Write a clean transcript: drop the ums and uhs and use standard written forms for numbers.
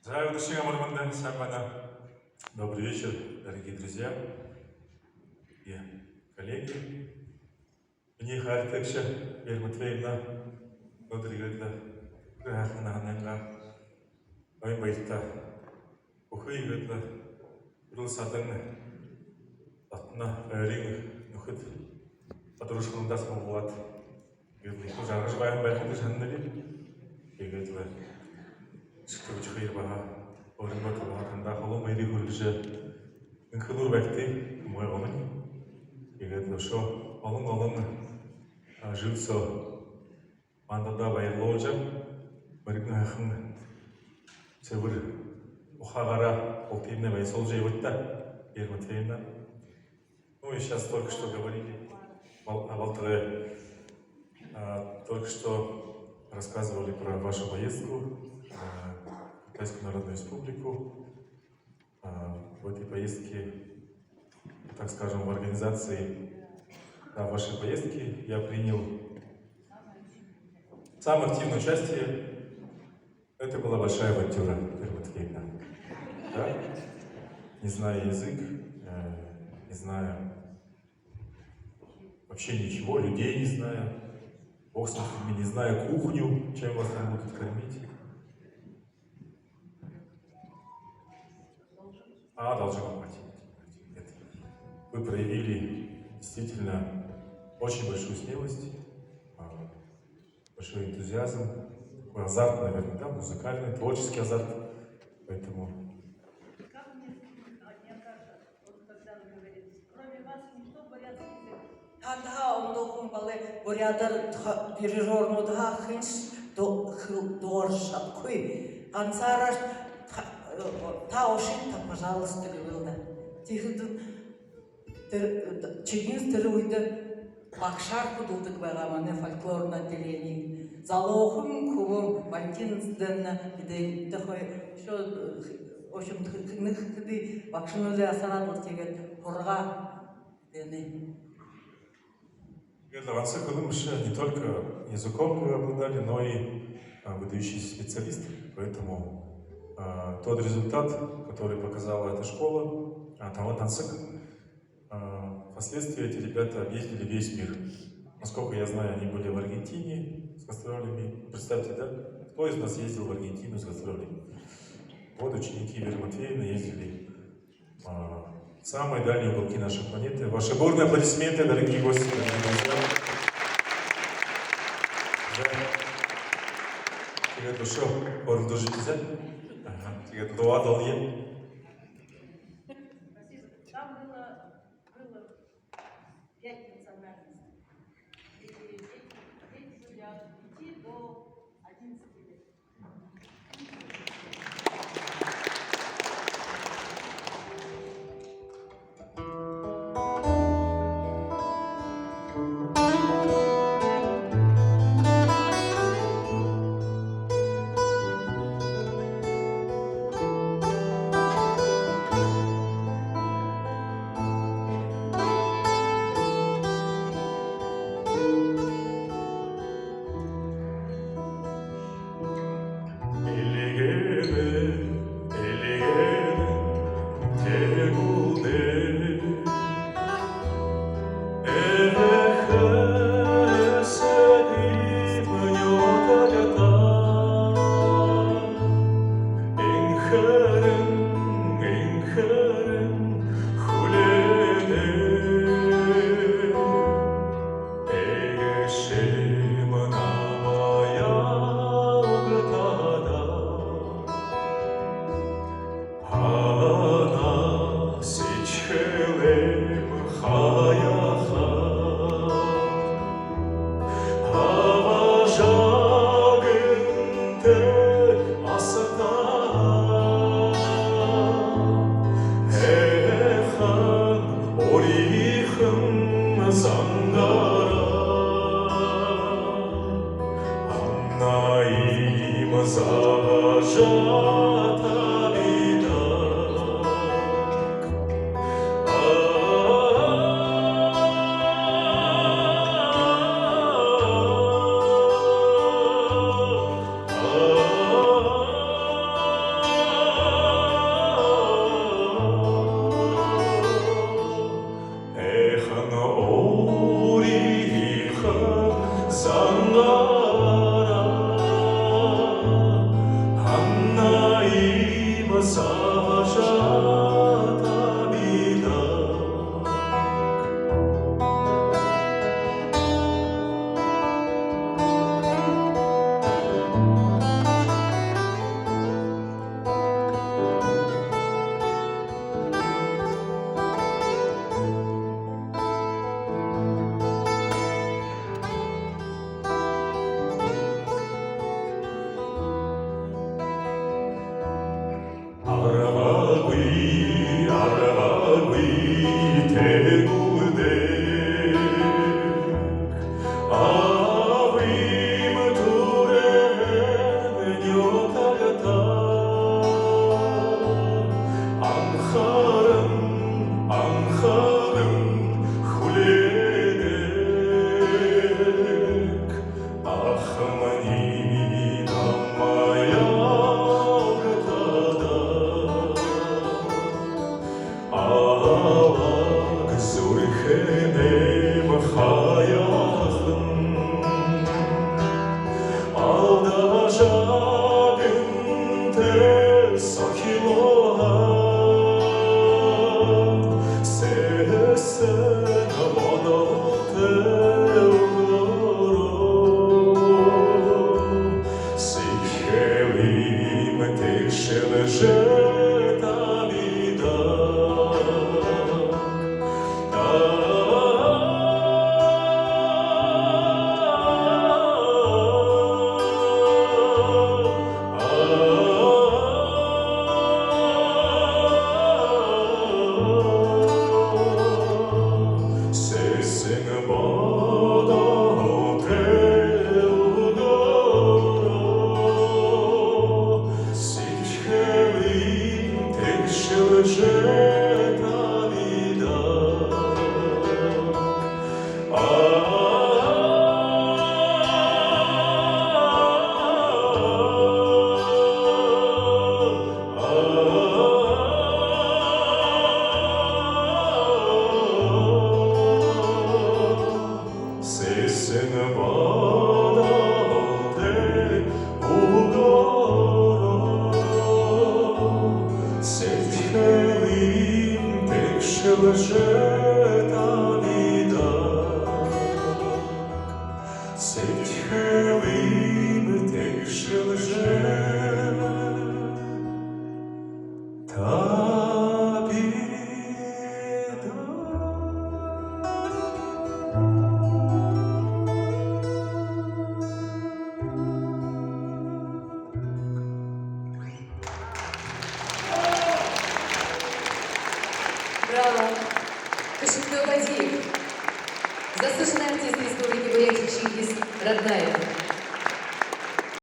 Здравия души, Амарманда, Самбана. Добрый вечер, дорогие друзья и коллеги. Мне хартекша, Верматвейна, Нудригатла, Раханананга, Оймбайта, Ухуигатла, Русатан, Атна, Ринг, Нухат, Подружкам Дасмал Влад, Гидли, Жаржбаем Байхуды Жаннали, Игатла. Что хочешь бага, оренбат бага, танда халом айди хурже, инхлур бакти, мой олень, и говорит, что олень жильцо, мандада байрлоджа, баригна хм, север, ухагара, полтинне байсол животта, Ерматвейна. Ну и сейчас только что говорили, только что рассказывали про вашу поездку. Китайскую Народную Республику. В этой поездке, так скажем, в организации вашей поездки я принял самое активное участие. Это была большая авантюра, Верматвейна. Да? Не зная язык, не зная вообще ничего, людей не зная, бог с ними, не зная кухню, чем вас там будут кормить. Должны платить. Вы проявили действительно очень большую смелость, большой энтузиазм, такой азарт, наверное, да, музыкальный, творческий азарт. Поэтому... Как мне кажется, вот когда вы говорите, кроме вас никто бурятский язык. Та умдохум бале бурядар дирижерну да хинс доршапкой. Ансараш Таошин, пожалуйста, говорила. Тихо, чигин стеруйда, бакшар кудулдык байгаманы фольклорное отделение. Залохым, кубом, Валентинсденна, и такой, что, в общем, нахты, бакшанули асаратлы тегет, хорга, дены. Для вас не только языком вы обладали, но и выдающиеся специалисты, поэтому тот результат, который показала эта школа, Талантансык, впоследствии эти ребята объездили весь мир. Насколько я знаю, они были в Аргентине с гастролями. Представьте, да? Кто из нас ездил в Аргентину с гастролями? Вот ученики Верматвейна ездили в самые дальние уголки нашей планеты. Ваши бурные аплодисменты, дорогие гости, дорогие друзья. Тебе что, он должен взять? Тебе дуа дал ем? Там было 5 национальностей. И дети были от 5 до 11 лет. тихше лежить та біда. Браво! Кашиклёв Адиев. Заслуженный артист Республики Бурятия Чингис Раднаев.